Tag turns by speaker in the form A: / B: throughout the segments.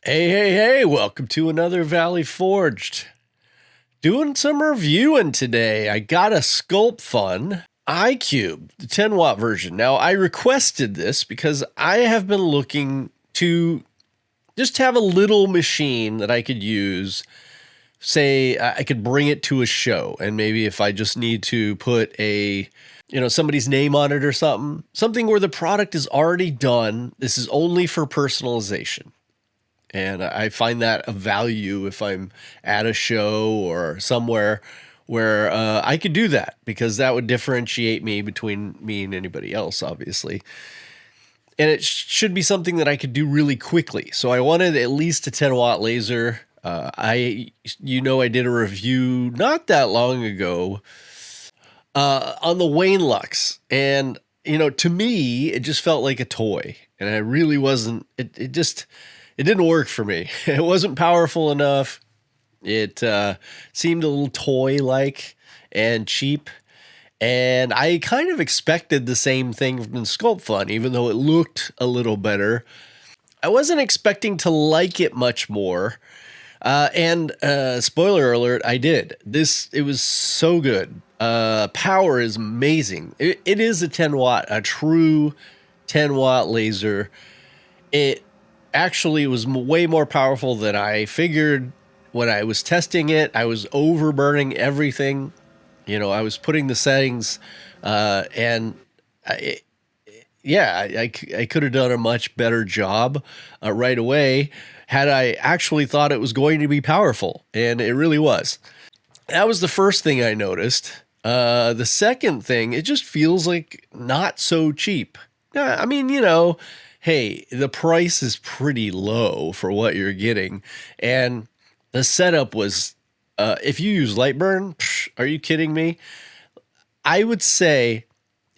A: Hey, welcome to another Valley Forged. Doing some reviewing today. I got a Sculpfun iCube, the 10-watt version. Now, I requested this because I have been looking to just have a little machine that I could use. Say, I could bring it to a show, and maybe if I just need to put somebody's name on it or something where the product is already done. This is only for personalization. And I find that of value if I'm at a show or somewhere where I could do that, because that would differentiate me between me and anybody else, obviously. And it should be something that I could do really quickly. So I wanted at least a 10-watt laser. I did a review not that long ago on the Wayne Lux. And, to me, it just felt like a toy. And I really wasn't, it didn't work for me. It wasn't powerful enough. It seemed a little toy-like and cheap. And I kind of expected the same thing from Sculpfun, even though it looked a little better. I wasn't expecting to like it much more. And spoiler alert, I did. It was so good. Power is amazing. It is a true 10-watt laser. It actually was way more powerful than I figured when I was testing it. I was overburning everything. I was putting the settings, and I could have done a much better job right away had I actually thought it was going to be powerful, and it really was. That was the first thing I noticed. The second thing, it just feels like not so cheap. I mean, hey, the price is pretty low for what you're getting. And the setup was, if you use Lightburn, are you kidding me? I would say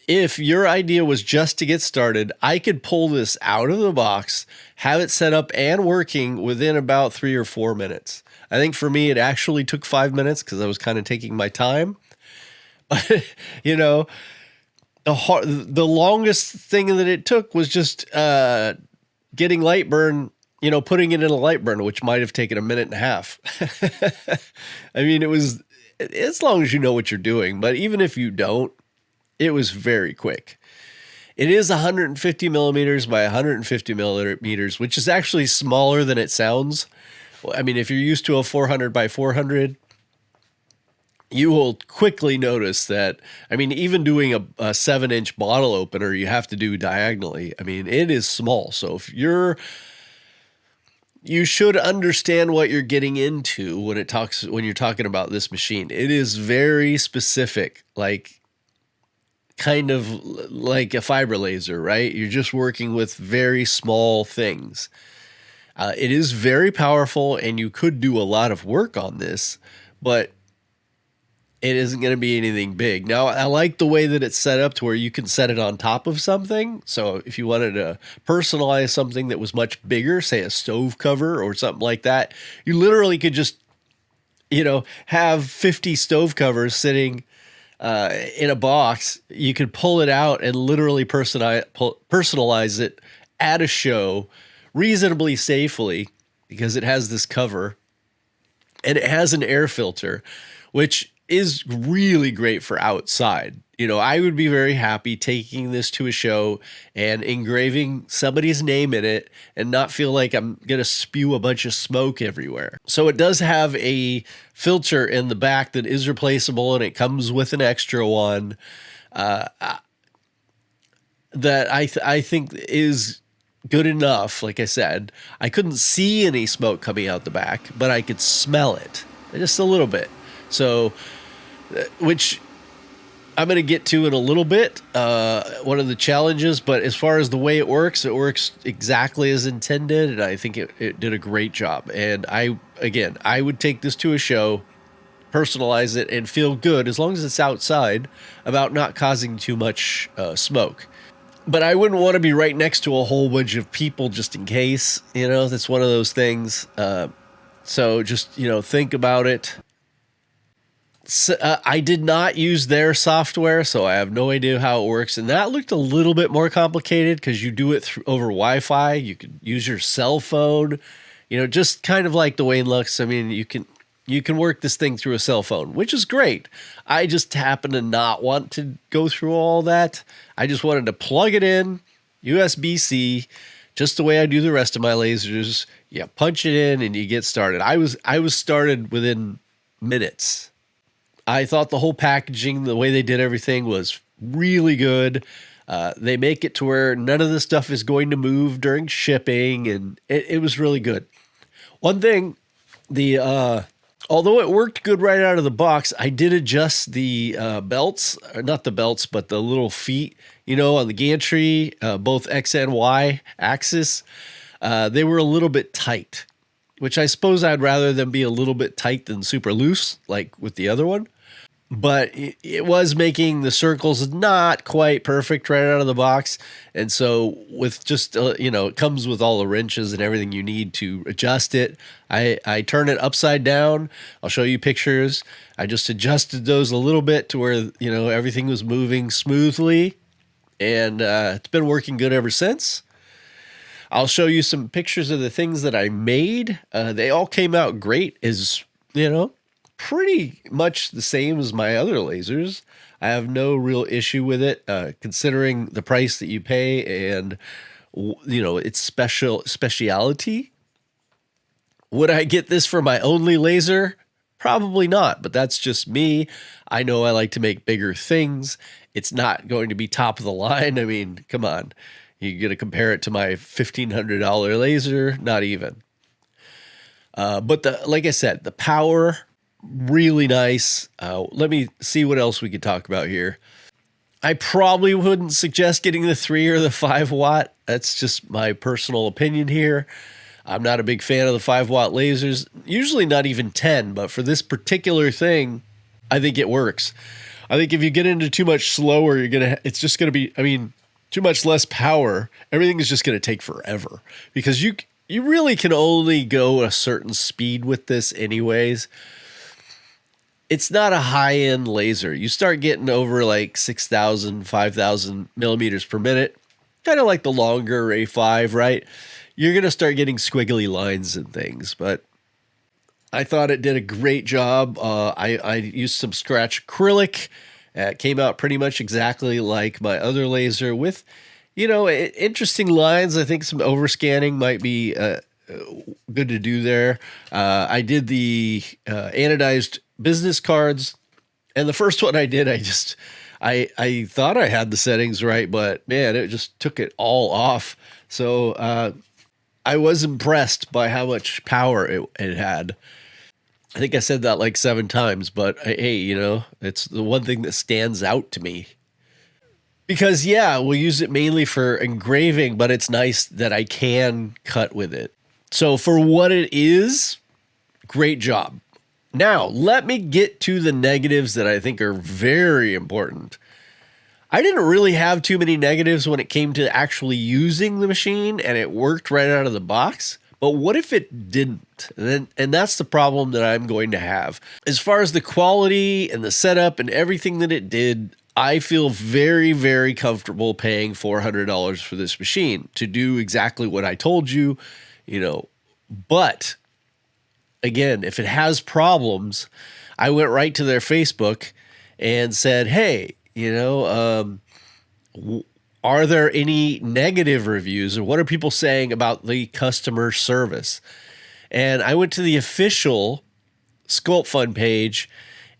A: if your idea was just to get started, I could pull this out of the box, have it set up and working within about 3 or 4 minutes. I think for me, it actually took 5 minutes because I was kind of taking my time. But, the longest thing that it took was just getting Lightburn, putting it in a Lightburn, which might have taken a minute and a half. I mean, it was as long as you know what you're doing, but even if you don't, it was very quick. It is 150 millimeters by 150 millimeters, which is actually smaller than it sounds. I mean, if you're used to a 400 by 400, you will quickly notice that, even doing a 7-inch bottle opener, you have to do diagonally. I mean, it is small. So if you should understand what you're getting into when you're talking about this machine. It is very specific, kind of like a fiber laser, right? You're just working with very small things. It is very powerful, and you could do a lot of work on this, but it isn't going to be anything big. Now, I like the way that it's set up to where you can set it on top of something. So if you wanted to personalize something that was much bigger, say a stove cover or something like that, you literally could just, have 50 stove covers sitting in a box. You could pull it out and literally personalize it at a show reasonably safely, because it has this cover and it has an air filter, which is really great for outside. I would be very happy taking this to a show and engraving somebody's name in it and not feel like I'm going to spew a bunch of smoke everywhere. So it does have a filter in the back that is replaceable, and it comes with an extra one that I think is good enough. Like I said, I couldn't see any smoke coming out the back, but I could smell it just a little bit. So, which I'm going to get to in a little bit, one of the challenges, but as far as the way it works exactly as intended, and I think it did a great job. And I would take this to a show, personalize it, and feel good, as long as it's outside, about not causing too much smoke. But I wouldn't want to be right next to a whole bunch of people just in case, that's one of those things. So just, think about it. So, I did not use their software, so I have no idea how it works. And that looked a little bit more complicated because you do it over Wi-Fi. You could use your cell phone. just kind of like the Wayne Lux. I mean, you can work this thing through a cell phone, which is great. I just happen to not want to go through all that. I just wanted to plug it in, USB-C, just the way I do the rest of my lasers. You punch it in and you get started. I was started within minutes. I thought the whole packaging, the way they did everything was really good. They make it to where none of the stuff is going to move during shipping, and it was really good. One thing, although it worked good right out of the box, I did adjust the belts, or not the belts, but the little feet, on the gantry, both X and Y axis. They were a little bit tight, which I suppose I'd rather them be a little bit tight than super loose, like with the other one. But it was making the circles not quite perfect right out of the box. And so with just, it comes with all the wrenches and everything you need to adjust it. I turn it upside down. I'll show you pictures. I just adjusted those a little bit to where, everything was moving smoothly. And it's been working good ever since. I'll show you some pictures of the things that I made. They all came out great, pretty much the same as my other lasers. I have no real issue with it, considering the price that you pay and, its speciality. Would I get this for my only laser? Probably not, but that's just me. I know I like to make bigger things. It's not going to be top of the line. I mean, come on. You're going to compare it to my $1,500 laser? Not even. But like I said, the power, really nice. Let me see what else we could talk about here. I probably wouldn't suggest getting the 3 or the 5 watt. That's just my personal opinion here. I'm not a big fan of the 5 watt lasers, usually not even 10, but for this particular thing, I think it works. I think if you get into too much slower, it's just going to be, too much less power. Everything is just going to take forever because you really can only go a certain speed with this anyways. It's not a high-end laser. You start getting over like 6,000, 5,000 millimeters per minute, kind of like the longer A5, right? You're going to start getting squiggly lines and things, but I thought it did a great job. I used some scratch acrylic. It came out pretty much exactly like my other laser with, interesting lines. I think some overscanning might be good to do there. I did the anodized business cards, and the first one I did, I thought I had the settings right, but man, it just took it all off. So I was impressed by how much power it had. I think I said that like 7 times, but hey, it's the one thing that stands out to me. Because, yeah, we'll use it mainly for engraving, but it's nice that I can cut with it. So for what it is, great job. Now, let me get to the negatives that I think are very important. I didn't really have too many negatives when it came to actually using the machine, and it worked right out of the box. But what if it didn't? And that's the problem that I'm going to have. As far as the quality and the setup and everything that it did, I feel very, very comfortable paying $400 for this machine to do exactly what I told you, But, again, if it has problems, I went right to their Facebook and said, hey, are there any negative reviews, or what are people saying about the customer service? And I went to the official Sculpfun page,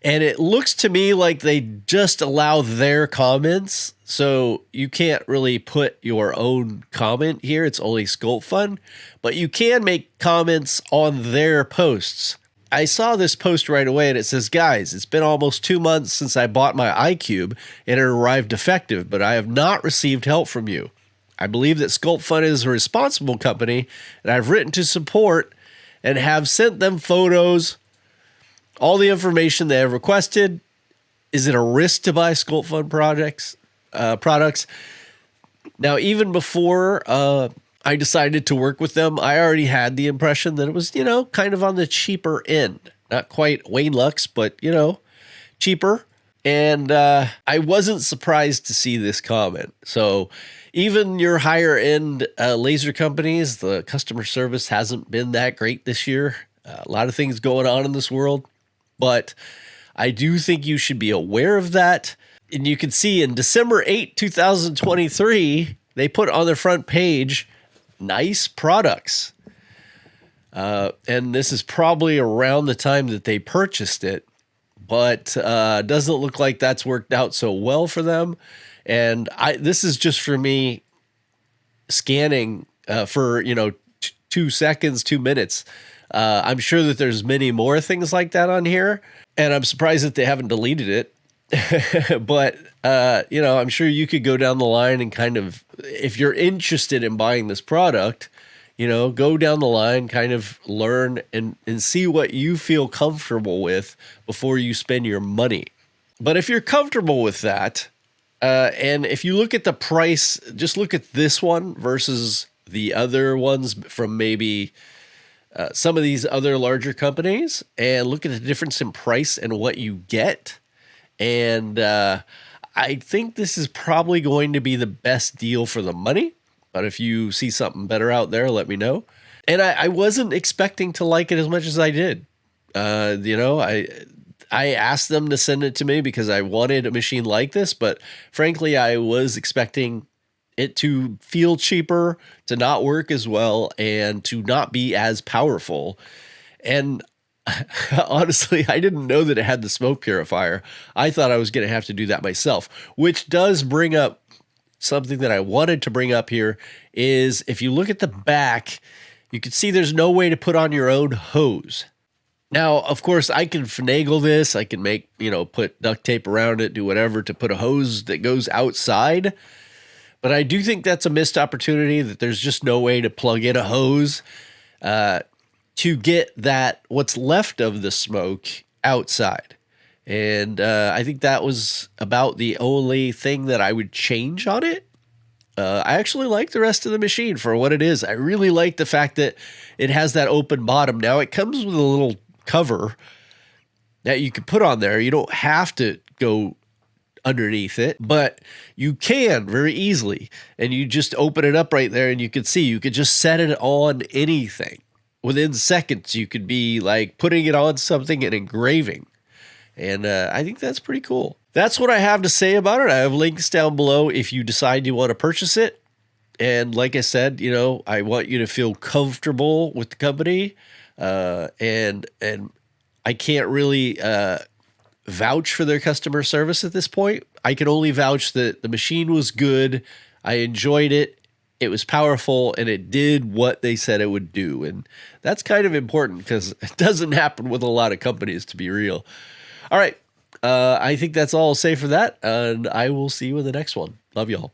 A: and it looks to me like they just allow their comments. So you can't really put your own comment here. It's only Sculpfun, but you can make comments on their posts. I saw this post right away, and it says, guys, it's been almost 2 months since I bought my iCube and it arrived defective, but I have not received help from you. I believe that Sculpfun is a responsible company, and I've written to support and have sent them photos, all the information they have requested. Is it a risk to buy Sculpfun products? Now, even before I decided to work with them, I already had the impression that it was, kind of on the cheaper end. Not quite Wayne Lux, but, cheaper. And I wasn't surprised to see this comment. So Even your higher end laser companies, the customer service hasn't been that great this year. A lot of things going on in this world, but I do think you should be aware of that. And you can see in December 8, 2023, they put on their front page, nice products. And this is probably around the time that they purchased it, but doesn't look like that's worked out so well for them. And this is just for me scanning for, 2 seconds, 2 minutes. I'm sure that there's many more things like that on here, and I'm surprised that they haven't deleted it. But, I'm sure you could go down the line and kind of, if you're interested in buying this product, go down the line, kind of learn and see what you feel comfortable with before you spend your money. But if you're comfortable with that, and if you look at the price, just look at this one versus the other ones from maybe some of these other larger companies, and look at the difference in price and what you get. And I think this is probably going to be the best deal for the money. But if you see something better out there, let me know. And I wasn't expecting to like it as much as I did. I asked them to send it to me because I wanted a machine like this, but frankly, I was expecting it to feel cheaper, to not work as well, and to not be as powerful. And honestly, I didn't know that it had the smoke purifier. I thought I was going to have to do that myself, which does bring up something that I wanted to bring up here. Is if you look at the back, you can see there's no way to put on your own hose. Now, of course, I can finagle this. I can make, put duct tape around it, do whatever to put a hose that goes outside. But I do think that's a missed opportunity, that there's just no way to plug in a hose to get that, what's left of the smoke, outside. And I think that was about the only thing that I would change on it. I actually like the rest of the machine for what it is. I really like the fact that it has that open bottom. Now, it comes with a little cover that you can put on there. You don't have to go underneath it, but you can very easily. And you just open it up right there, and you can see, you could just set it on anything. Within seconds, you could be like putting it on something and engraving. And I think that's pretty cool. That's what I have to say about it. I have links down below if you decide you want to purchase it. And like I said, I want you to feel comfortable with the company. And I can't really vouch for their customer service at this point. I can only vouch that the machine was good. I enjoyed it. It was powerful, and it did what they said it would do. And that's kind of important because it doesn't happen with a lot of companies, to be real. All right. I think that's all I'll say for that, and I will see you in the next one. Love y'all.